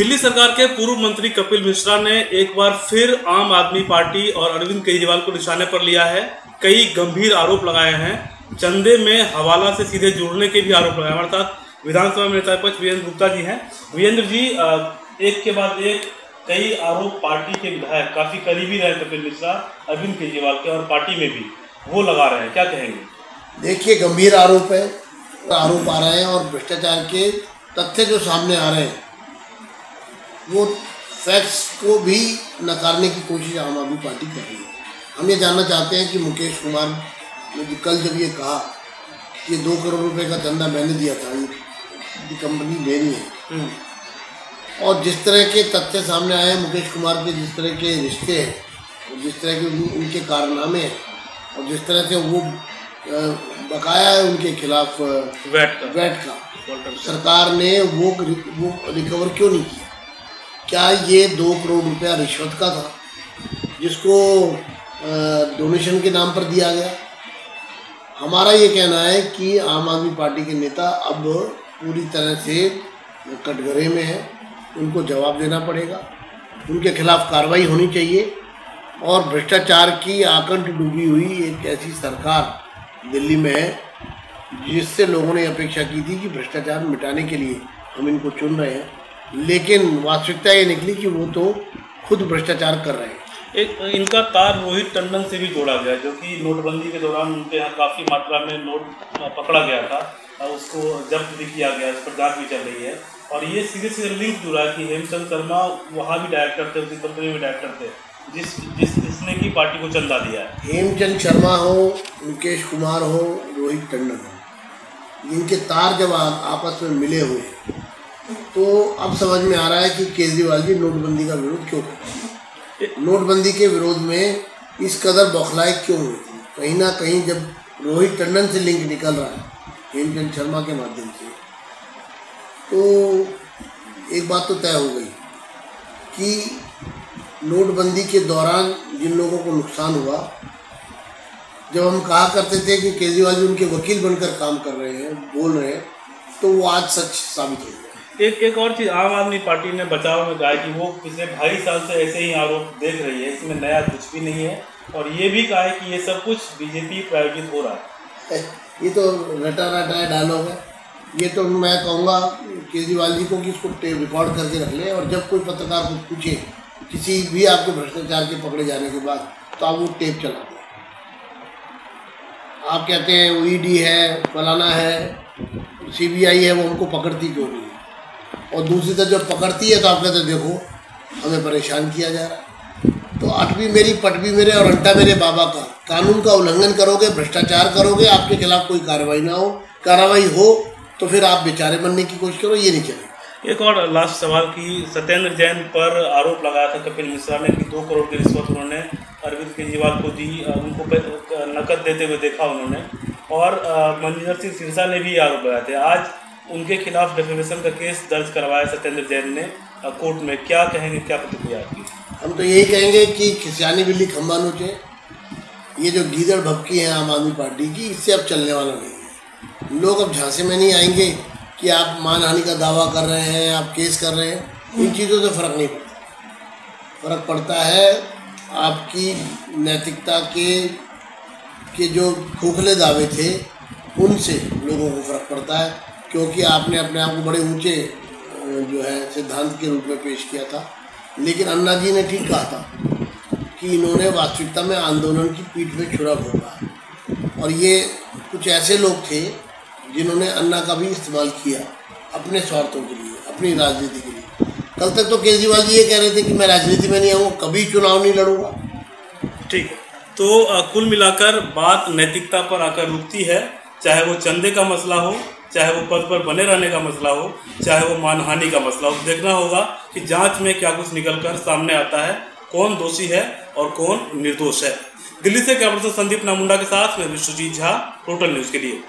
दिल्ली सरकार के पूर्व मंत्री कपिल मिश्रा ने एक बार फिर आम आदमी पार्टी और अरविंद केजरीवाल को निशाने पर लिया है। कई गंभीर आरोप लगाए हैं। चंदे में हवाला से सीधे जुड़ने के भी आरोप लगाए। हमारे साथ विधानसभा में नेता विपक्ष वीरेंद्र गुप्ता जी हैं। वीरेंद्र जी, एक के बाद एक कई आरोप पार्टी के विधायक काफी करीबी रहे कपिल मिश्रा अरविंद केजरीवाल के और पार्टी में भी वो लगा रहे हैं, क्या कहेंगे? देखिए, गंभीर आरोप है, आरोप आ रहे हैं और भ्रष्टाचार के तथ्य जो सामने आ रहे हैं वो फैक्ट्स को भी नकारने की कोशिश आम आदमी पार्टी कर रही है। हम ये जानना चाहते हैं कि मुकेश कुमार ने कल जब ये कहा कि 2 करोड़ रुपए का धंधा मैंने दिया था, ये कंपनी मेरी है, और जिस तरह के तथ्य सामने आए हैं, मुकेश कुमार के जिस तरह के रिश्ते हैं और जिस तरह के उनके कारनामे हैं और जिस तरह से वो बकाया है उनके खिलाफ वैट का सरकार ने वो रिकवर क्यों नहीं किया? क्या ये 2 करोड़ रुपया रिश्वत का था जिसको डोनेशन के नाम पर दिया गया? हमारा ये कहना है कि आम आदमी पार्टी के नेता अब पूरी तरह से कटघरे में है, उनको जवाब देना पड़ेगा, उनके खिलाफ कार्रवाई होनी चाहिए। और भ्रष्टाचार की आकंठ डूबी हुई एक ऐसी सरकार दिल्ली में है जिससे लोगों ने अपेक्षा की थी कि भ्रष्टाचार मिटाने के लिए हम इनको चुन रहे हैं, लेकिन वास्तविकता ये निकली कि वो तो खुद भ्रष्टाचार कर रहे हैं। एक इनका तार रोहित टंडन से भी जोड़ा गया, जो कि नोटबंदी के दौरान उनके यहाँ काफ़ी मात्रा में नोट पकड़ा गया था, उसको जब्त भी किया गया, इस पर जाँच भी चल रही है। और ये सीधे सीधे लिंक जुड़ा है कि हेमचंद शर्मा वहाँ भी डायरेक्टर थे, उसी कंपनी में डायरेक्टर थे जिसने की पार्टी को चंदा दिया है। हेमचंद शर्मा हो, मुकेश कुमार हो, रोहित टंडन हो, इनके तार जब आपस में मिले हुए तो अब समझ में आ रहा है कि केजरीवाल जी नोटबंदी का विरोध क्यों करते हैं, नोटबंदी के विरोध में इस कदर बौखलाए क्यों हुए। कहीं ना कहीं जब रोहित टंडन से लिंक निकल रहा है हेमचंद शर्मा के माध्यम से, तो एक बात तो तय हो गई कि नोटबंदी के दौरान जिन लोगों को नुकसान हुआ, जब हम कहा करते थे कि केजरीवाल जी उनके वकील बनकर काम कर रहे हैं, बोल रहे हैं, तो वो आज सच साबित हो गया। एक और चीज़ आम आदमी पार्टी ने बचाव में कहा कि वो पिछले 2.5 साल से ऐसे ही आरोप देख रही है, इसमें नया कुछ भी नहीं है, और ये भी कहा है कि ये सब कुछ बीजेपी प्रायोजित हो रहा है। ये तो रटा डायलॉग है। ये तो मैं कहूँगा केजरीवाल जी को कि इसको रिकॉर्ड करके रख ले, और जब कोई पत्रकार कुछ पूछे किसी भी आपके भ्रष्टाचार के पकड़े जाने के बाद, तो आप वो टेप चला दें। आप कहते हैं वो ईडी है, फलाना है, सीबीआई है, वो हमको पकड़ती क्यों नहीं है? और दूसरी तरफ जब पकड़ती है तो आप कहते देखो हमें परेशान किया जा रहा है। तो अटवी मेरी पटवी मेरे और अंटा मेरे बाबा का, कानून का उल्लंघन करोगे, भ्रष्टाचार करोगे, आपके खिलाफ कोई कार्रवाई ना हो, कार्रवाई हो तो फिर आप बेचारे बनने की कोशिश करो, ये नहीं चलेगा। एक और लास्ट सवाल की सत्येंद्र जैन पर आरोप लगाया था कपिल मिश्रा ने कि 2 करोड़ की रिश्वत उन्होंने अरविंद केजरीवाल को दी, उनको नकद देते हुए देखा उन्होंने, और मनजिंदर सिंह सिरसा ने भी आरोप लगाए थे। आज उनके खिलाफ डिफेमेशन का केस दर्ज करवाया सत्येंद्र जैन ने कोर्ट में, क्या कहेंगे, क्या प्रतिक्रिया आपकी? हम तो यही कहेंगे कि खिसियानी बिल्ली खंबा नोचे। ये जो गीदड़ भपकी है आम आदमी पार्टी की, इससे अब चलने वाला नहीं है। लोग अब झांसे में नहीं आएंगे कि आप मानहानि का दावा कर रहे हैं, आप केस कर रहे हैं, इन चीज़ों से फ़र्क नहीं पड़ता। फ़र्क पड़ता है आपकी नैतिकता के जो खोखले दावे थे उनसे लोगों को फ़र्क पड़ता है, क्योंकि आपने अपने आप को बड़े ऊंचे जो है सिद्धांत के रूप में पेश किया था। लेकिन अन्ना जी ने ठीक कहा था कि इन्होंने वास्तविकता में आंदोलन की पीठ में छुरा घोंपा, और ये कुछ ऐसे लोग थे जिन्होंने अन्ना का भी इस्तेमाल किया अपने स्वार्थों के लिए, अपनी राजनीति के लिए। कल तक तो केजरीवाल जी ये कह रहे थे कि मैं राजनीति में नहीं आऊँगा, कभी चुनाव नहीं लड़ूंगा। ठीक है, तो कुल मिलाकर बात नैतिकता पर आकर रुकती है, चाहे वो चंदे का मसला हो, चाहे वो पद पर बने रहने का मसला हो, चाहे वो मानहानि का मसला हो। देखना होगा कि जांच में क्या कुछ निकलकर सामने आता है, कौन दोषी है और कौन निर्दोष है। दिल्ली से कैमरा पर्सन संदीप नामुंडा के साथ मैं विश्वजीत झा, टोटल न्यूज़ के लिए।